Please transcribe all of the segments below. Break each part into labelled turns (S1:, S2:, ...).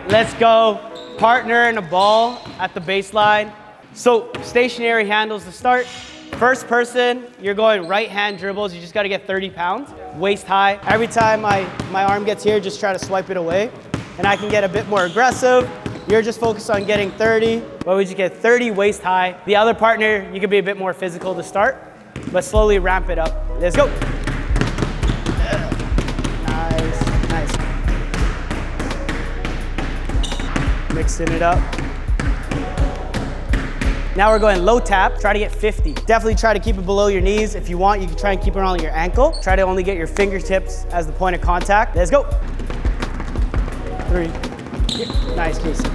S1: let's go. Partner and a ball at the baseline. So stationary handles to start. First person, you're going right hand dribbles. You just got to get 30 pounds, waist high. Every time my arm gets here, just try to swipe it away. And I can get a bit more aggressive. You're just focused on getting 30, but we just get 30 waist high. The other partner, you can be a bit more physical to start, but slowly ramp it up. Let's go. Nice, nice. Mixing it up. Now we're going low tap, try to get 50. Definitely try to keep it below your knees. If you want, you can try and keep it on your ankle. Try to only get your fingertips as the point of contact. Let's go. 3. Nice, Casey.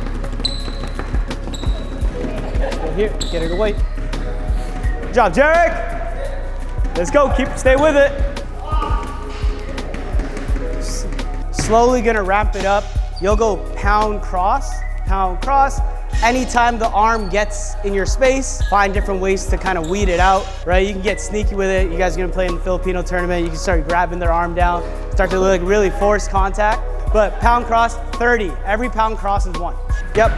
S1: Go here, get it away. Good job, Jarek. Let's go, stay with it. Slowly gonna ramp it up. You'll go pound, cross, pound, cross. Anytime the arm gets in your space, find different ways to kind of weed it out, right? You can get sneaky with it. You guys are gonna play in the Filipino tournament. You can start grabbing their arm down, start to like really force contact. But pound cross, 30. Every pound cross is 1. Yep.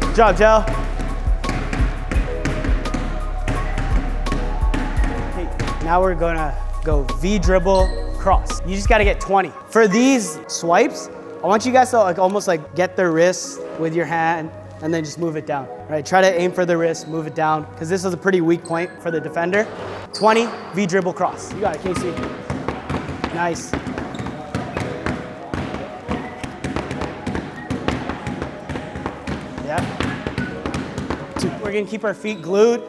S1: Good job, Gel. Okay, now we're gonna go V dribble, cross. You just gotta get 20. For these swipes, I want you guys to like almost like get the wrist with your hand and then just move it down, right? Try to aim for the wrist, move it down, because this is a pretty weak point for the defender. 20, V dribble, cross. You got it, Casey. Nice. Yeah. 2. We're gonna keep our feet glued,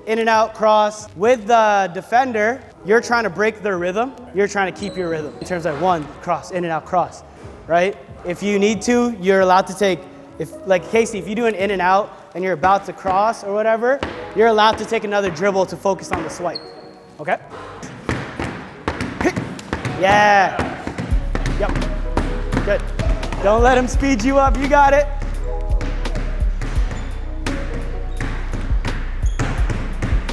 S1: in and out, cross. With the defender, you're trying to break their rhythm. You're trying to keep your rhythm. In terms of 1, cross, in and out, cross, right? If you need to, you're allowed to take, like Casey, if you do an in and out and you're about to cross or whatever, you're allowed to take another dribble to focus on the swipe, okay? Yeah. Yep. Good. Don't let him speed you up. You got it.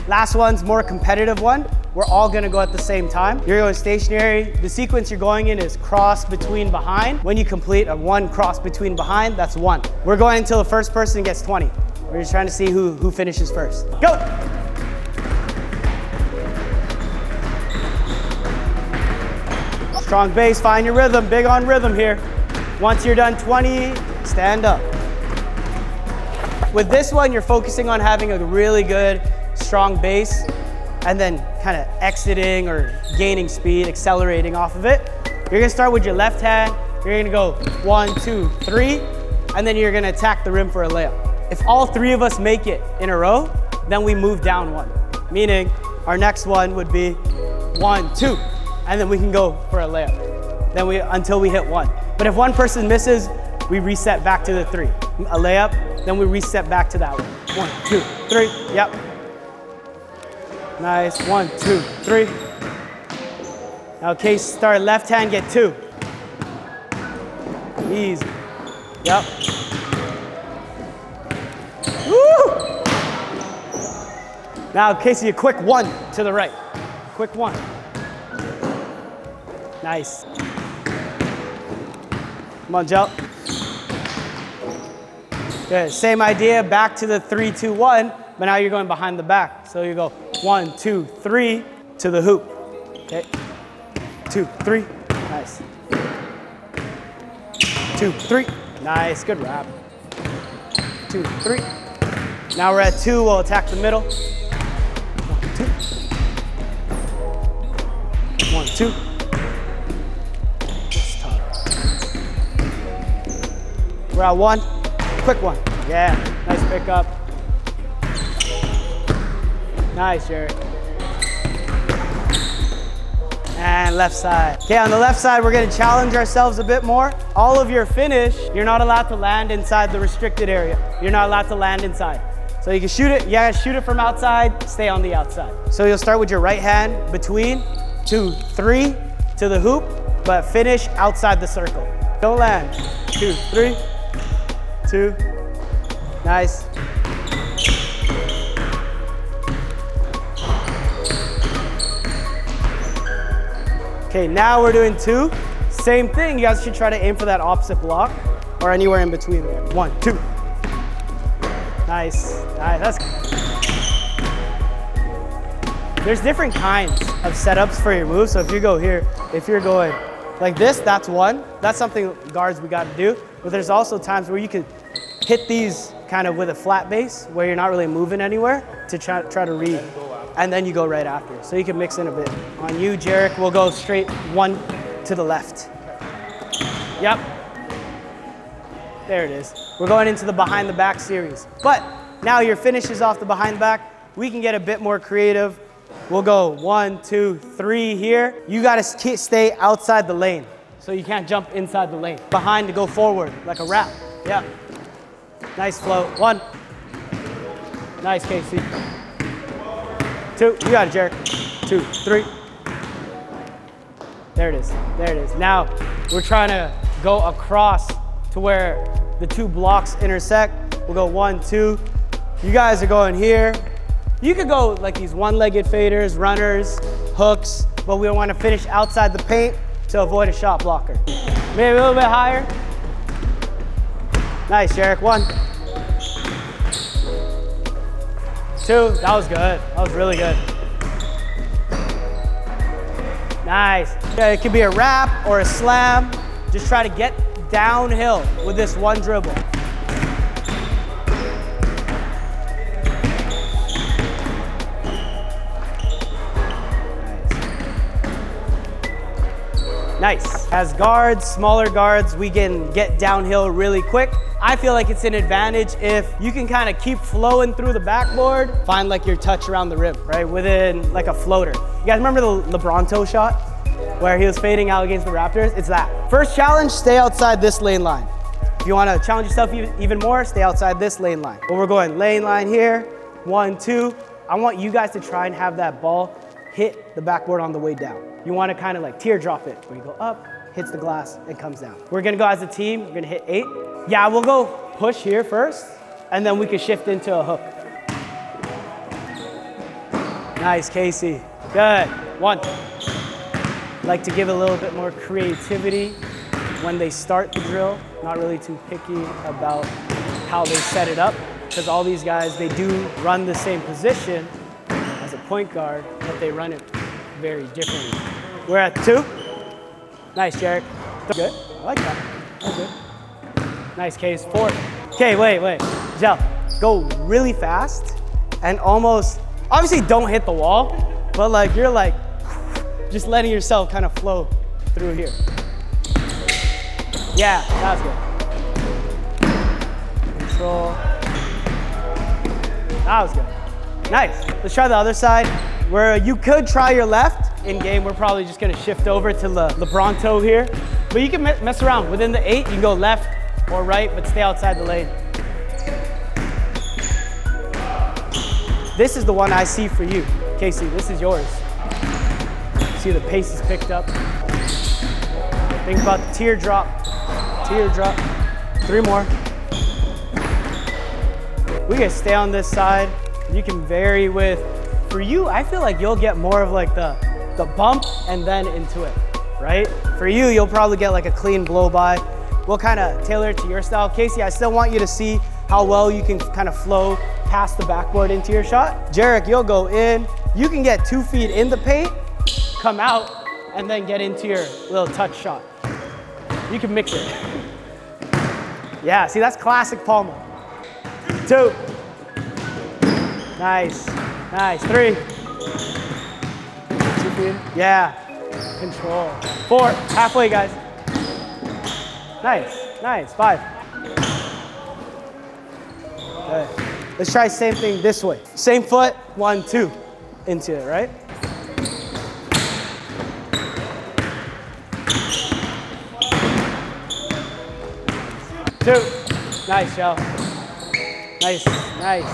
S1: Last one's more competitive one. We're all gonna go at the same time. You're going stationary. The sequence you're going in is cross between behind. When you complete a 1 cross between behind, that's 1. We're going until the first person gets 20. We're just trying to see who finishes first. Go. Strong base, find your rhythm, big on rhythm here. Once you're done 20, stand up. With this one, you're focusing on having a really good, strong base, and then kind of exiting or gaining speed, accelerating off of it. You're gonna start with your left hand, you're gonna go 1, 2, 3, and then you're gonna attack the rim for a layup. If all 3 of us make it in a row, then we move down 1. Meaning, our next one would be 1, 2. And then we can go for a layup. Then until we hit 1. But if one person misses, we reset back to the 3. A layup, then we reset back to that one. 1, 2, 3, yep. Nice, 1, 2, 3. Now Case, start left hand, get 2. Easy, yep. Woo! Now Casey, a quick 1 to the right. Quick 1. Nice. Come on, jump. Good, same idea, back to the 3, 2, 1, but now you're going behind the back. So you go 1, 2, 3 to the hoop. Okay, 2, 3, nice. 2, 3, nice, good wrap. 2, 3. Now we're at 2, we'll attack the middle. 1, 2. 1, 2. We're at 1, quick 1. Yeah, nice pickup. Nice, Jerry. And left side. Okay, on the left side, we're gonna challenge ourselves a bit more. All of your finish, you're not allowed to land inside the restricted area. You're not allowed to land inside. So you can shoot it, yeah, shoot it from outside, stay on the outside. So you'll start with your right hand between 2, 3 to the hoop, but finish outside the circle. Don't land. 2, 3. 2, nice. Okay, now we're doing 2 Same thing, you guys should try to aim for that opposite block or anywhere in between there. 1, 2. Nice, nice, that's good. There's different kinds of setups for your move. So if you go here, if you're going like this, that's one. That's something guards we got to do. But there's also times where you could hit these kind of with a flat base where you're not really moving anywhere to try to read. And then you go right after. So you can mix in a bit. On you, Jarek, we'll go straight 1 to the left. Yep. There it is. We're going into the behind the back series. But now your finish is off the behind the back. We can get a bit more creative. We'll go 1, 2, 3 here. You gotta stay outside the lane. So you can't jump inside the lane. Behind to go forward, like a wrap. Yeah. Nice float. 1. Nice, Casey. 2, you got it, Jarek. 2, 3. There it is, there it is. Now, we're trying to go across to where the 2 blocks intersect. We'll go 1, 2. You guys are going here. You could go like these one-legged faders, runners, hooks, but we want to finish outside the paint to avoid a shot blocker. Maybe a little bit higher. Nice, Jarek. 1. 2, that was good. That was really good. Nice. Yeah, it could be a wrap or a slam. Just try to get downhill with this one dribble. Nice. As guards, smaller guards, we can get downhill really quick. I feel like it's an advantage if you can kind of keep flowing through the backboard, find like your touch around the rim, right? Within like a floater. You guys remember the LeBron shot where he was fading out against the Raptors? It's that. First challenge, stay outside this lane line. If you want to challenge yourself even more, stay outside this lane line. But we're going lane line here, 1, 2. I want you guys to try and have that ball hit the backboard on the way down. You want to kind of like teardrop it, where you go up, hits the glass, and comes down. We're gonna go as a team, we're gonna hit 8. Yeah, we'll go push here first, and then we can shift into a hook. Nice, Casey. Good. 1. Like to give a little bit more creativity when they start the drill. Not really too picky about how they set it up, because all these guys, they do run the same position as a point guard, but they run it very differently. We're at 2. Nice, Jarek. Good. I like that. That's good. Nice, Case. 4. Okay, wait. Gel, go really fast and almost, obviously don't hit the wall, but like you're like just letting yourself kind of flow through here. Yeah, that's good. Control. That was good. Nice. Let's try the other side where you could try your left. In game, we're probably just gonna shift over to the LeBron here. But you can mess around. Within the 8, you can go left or right, but stay outside the lane. This is the one I see for you. Casey, this is yours. See the pace is picked up. Think about the teardrop. Teardrop. 3 more. We can stay on this side. You can vary with, for you, I feel like you'll get more of like the bump and then into it, right? For you, you'll probably get like a clean blow by. We'll kind of tailor it to your style. Casey, I still want you to see how well you can kind of flow past the backboard into your shot. Jarek, you'll go in. You can get 2 feet in the paint, come out, and then get into your little touch shot. You can mix it. Yeah, see, that's classic Palmer. 2. Nice, nice. 3. 2 feet. Yeah, control. 4, halfway, guys. Nice, nice. 5. Good. Let's try same thing this way. Same foot, 1, 2, into it, right? Two. Nice, Joe. Nice, nice.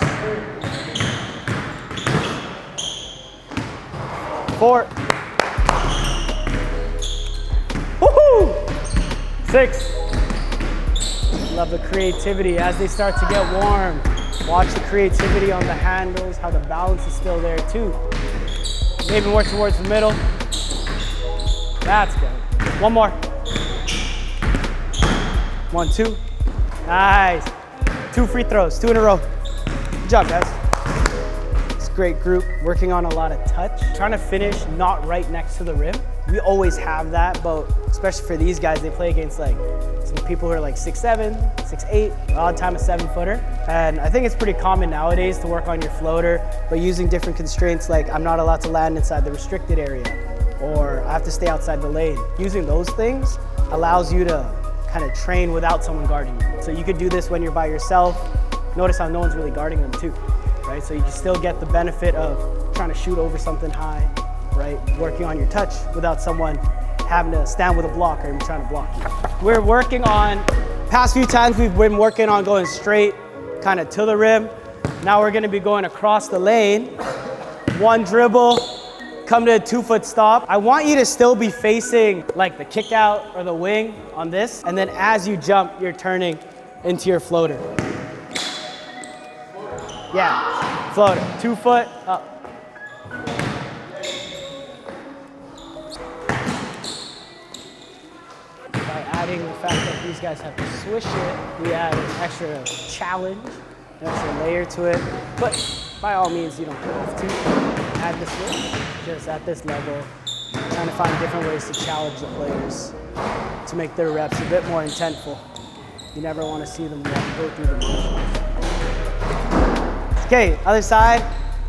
S1: 4. Woohoo! 6. Love the creativity as they start to get warm. Watch the creativity on the handles, how the balance is still there too. Maybe more towards the middle. That's good. 1 more. 1, 2. Nice. 2 free throws, 2 in a row. Good job, guys. It's a great group, working on a lot of touch. Trying to finish not right next to the rim. We always have that, but especially for these guys, they play against like some people who are like 6'7", 6'8", a lot of time a 7-footer. And I think it's pretty common nowadays to work on your floater, but using different constraints like I'm not allowed to land inside the restricted area, or I have to stay outside the lane. Using those things allows you to kind of train without someone guarding you. So you could do this when you're by yourself. Notice how no one's really guarding them too, right? So you can still get the benefit of trying to shoot over something high, right? Working on your touch without someone having to stand with a block or even trying to block you. We're working on, past few times we've been working on going straight kind of to the rim. Now we're gonna be going across the lane, 1 dribble, come to a 2-foot stop. I want you to still be facing like the kick out or the wing on this. And then as you jump, you're turning into your floater. Yeah, floater, 2 foot up. By adding the fact that these guys have to swish it, we add an extra challenge, an extra layer to it. But by all means, you don't have to add this switch. Just at this level, trying to find different ways to challenge the players to make their reps a bit more intentful. You never want to see them go through the motions. Okay, other side.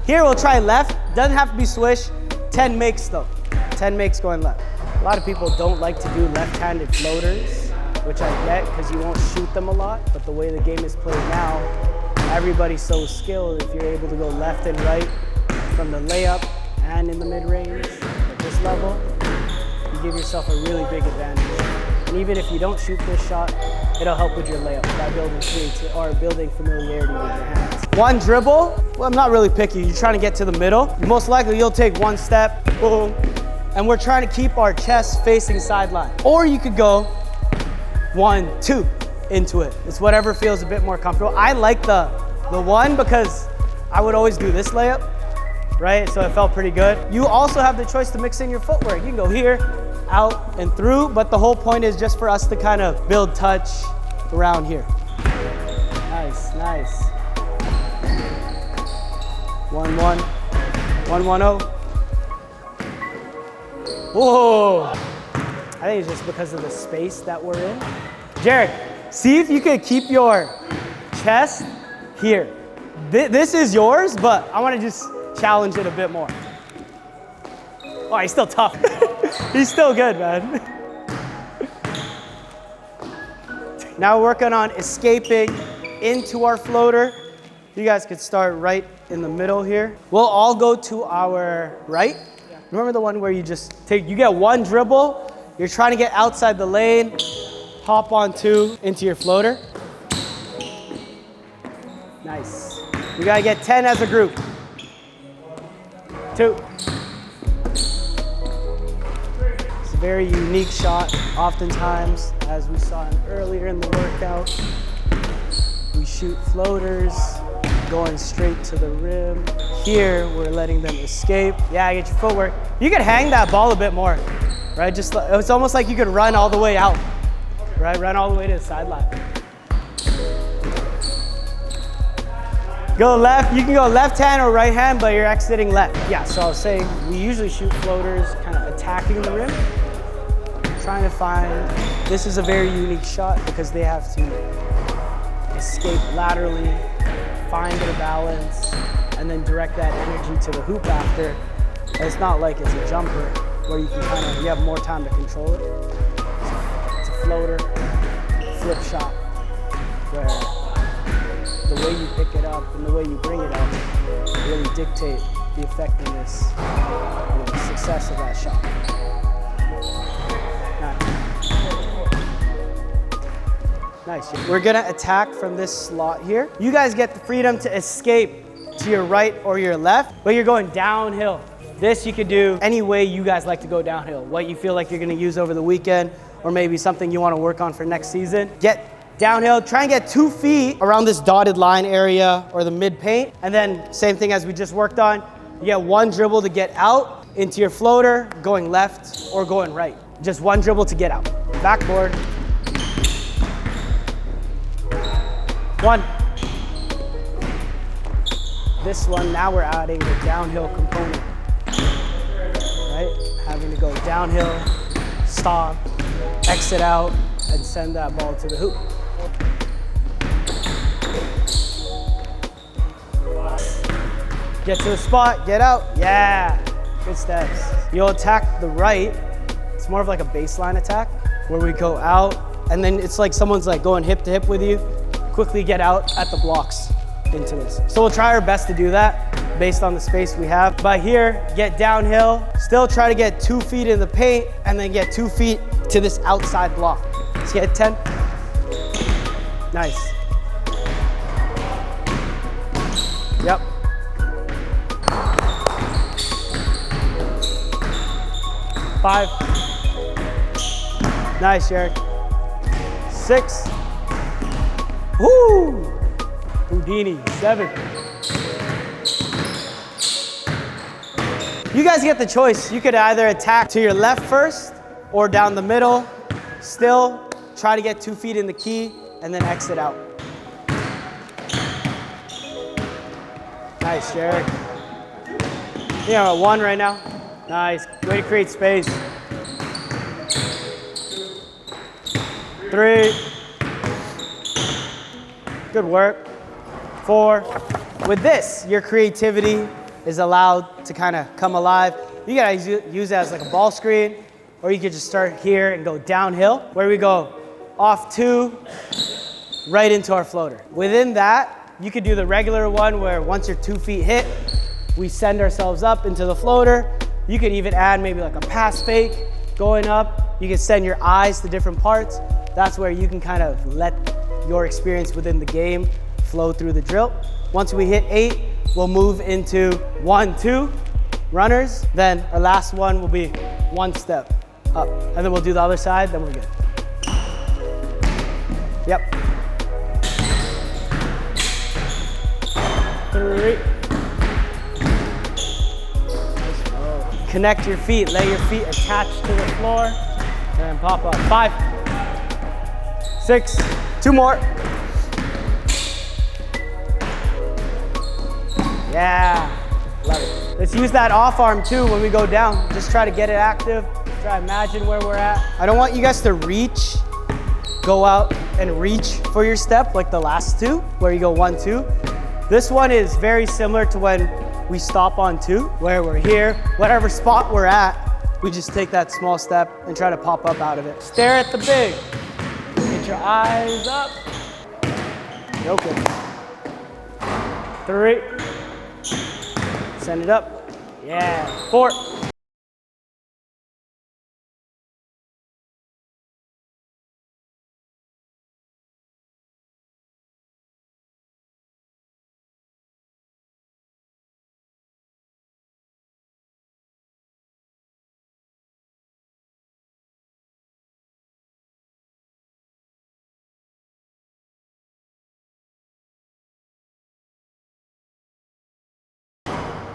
S1: Here we'll try left. Doesn't have to be swish. 10 makes though. 10 makes going left. A lot of people don't like to do left-handed floaters, which I get because you won't shoot them a lot. But the way the game is played now, everybody's so skilled. If you're able to go left and right from the layup and in the mid-range at this level, you give yourself a really big advantage. And even if you don't shoot this shot, it'll help with your layup by building familiarity with your hands. 1 dribble, well, I'm not really picky. You're trying to get to the middle. Most likely you'll take 1 step, boom, and we're trying to keep our chest facing sideline. Or you could go 1, 2 into it. It's whatever feels a bit more comfortable. I like the 1 because I would always do this layup, right? So it felt pretty good. You also have the choice to mix in your footwork. You can go here, out and through, but the whole point is just for us to kind of build touch around here. Nice, nice. 1-1, 1-1-0. Whoa! I think it's just because of the space that we're in. Jarek, see if you could keep your chest here. This is yours, but I want to just challenge it a bit more. Oh, he's still tough. He's still good, man. Now we're working on escaping into our floater. You guys could start right in the middle here. We'll all go to our right. Remember the one where you get 1 dribble, you're trying to get outside the lane, hop on 2 into your floater. Nice. You gotta get 10 as a group. 2. It's a very unique shot. Oftentimes, as we saw earlier in the workout, we shoot floaters, going straight to the rim. Here, we're letting them escape. Yeah, get your footwork. You could hang that ball a bit more, right? Just, it's almost like you could run all the way out, right? Run all the way to the sideline. Go left, you can go left hand or right hand, but you're exiting left. Yeah, so I was saying, we usually shoot floaters kind of attacking the rim. Trying to find, this is a very unique shot because they have to escape laterally, find their balance, and then direct that energy to the hoop after. It's not like it's a jumper where you can you have more time to control it. It's a floater, flip shot, where the way you pick it up and the way you bring it up really dictate the effectiveness and the success of that shot. Nice. We're gonna attack from this slot here. You guys get the freedom to escape to your right or your left, but you're going downhill. This you could do any way you guys like to go downhill. What you feel like you're gonna use over the weekend, or maybe something you wanna work on for next season. Get downhill, try and get 2 feet around this dotted line area or the mid paint. And then same thing as we just worked on, you get 1 dribble to get out into your floater, going left or going right. Just 1 dribble to get out. Backboard. 1. This one, now we're adding the downhill component, right? Having to go downhill, stop, exit out, and send that ball to the hoop. Get to the spot, get out, yeah, good steps. You'll attack the right. It's more of like a baseline attack where we go out, and then it's like someone's like going hip to hip with you. Quickly get out at the blocks into this. So we'll try our best to do that based on the space we have. But here, get downhill, still try to get 2 feet in the paint, and then get 2 feet to this outside block. Let's get 10. Nice. Yep. Five. Nice, Eric. 6. Woo! Houdini, 7. You guys get the choice. You could either attack to your left first or down the middle. Still, try to get 2 feet in the key and then exit out. Nice, Jared. Yeah, 1 right now. Nice. Way to create space. 3. Good work. 4. With this, your creativity is allowed to kind of come alive. You gotta use it as like a ball screen, or you could just start here and go downhill, where we go off 2, right into our floater. Within that, you could do the regular one where once your 2 feet hit, we send ourselves up into the floater. You could even add maybe like a pass fake going up. You can send your eyes to different parts. That's where you can kind of let your experience within the game flow through the drill. Once we hit 8, we'll move into 1, 2 runners. Then our last one will be 1 step up. And then we'll do the other side, then we're good. Yep. 3. Connect your feet, lay your feet attached to the floor, and then pop up. 5, 6, 2 more. Yeah, love it. Let's use that off arm too when we go down. Just try to get it active. Try to imagine where we're at. I don't want you guys to reach, go out and reach for your step like the last 2, where you go 1, 2. This one is very similar to when we stop on 2, where we're here, whatever spot we're at, we just take that small step and try to pop up out of it. Stare at the big. Get your eyes up. Okay. 3. Send it up. Yeah. 4.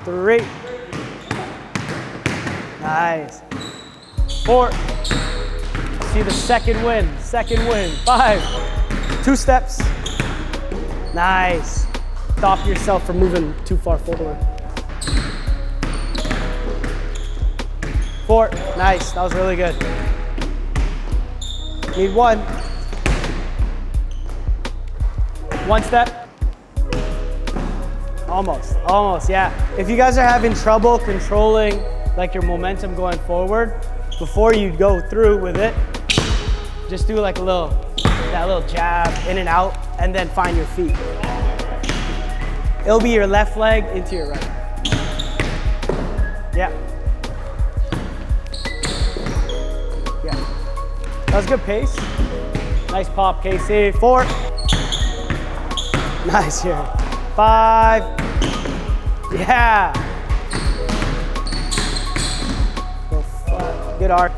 S1: Three. Nice. 4. See the second win. 5. 2 steps. Nice. Stop yourself from moving too far forward. 4. Nice. That was really good. Need 1. 1 step. Almost, yeah. If you guys are having trouble controlling like your momentum going forward, before you go through with it, just do like that little jab in and out, and then find your feet. It'll be your left leg into your right. Yeah. That was good pace. Nice pop, Casey. 4. Nice here. 5. Yeah. Go 5. Good arc.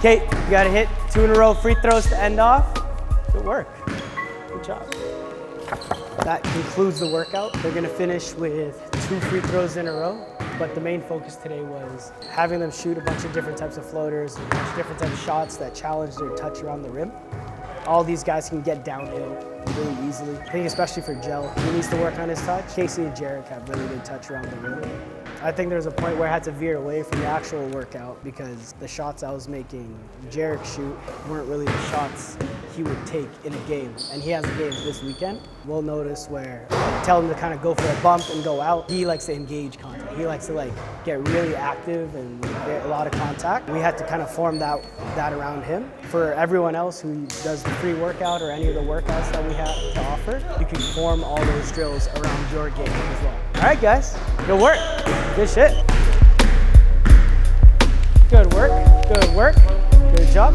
S1: Kate, you gotta hit 2 in a row free throws to end off. Good work. Good job. That concludes the workout. They're gonna finish with 2 free throws in a row, but the main focus today was having them shoot a bunch of different types of floaters, a bunch of different types of shots that challenge their touch around the rim. All these guys can get downhill really easily. I think especially for Gel, he needs to work on his touch. Casey and Jarek have really good touch around the rim. I think there's a point where I had to veer away from the actual workout because the shots I was making Jarek shoot weren't really the shots he would take in a game. And he has a game this weekend. We'll notice where I tell him to kind of go for a bump and go out. He likes to engage contact. He likes to like get really active and get a lot of contact. We had to kind of form that around him. For everyone else who does the free workout or any of the workouts that we have to offer, you can form all those drills around your game as well. All right, guys, good work. Good shit. Good work. Good work. Good job.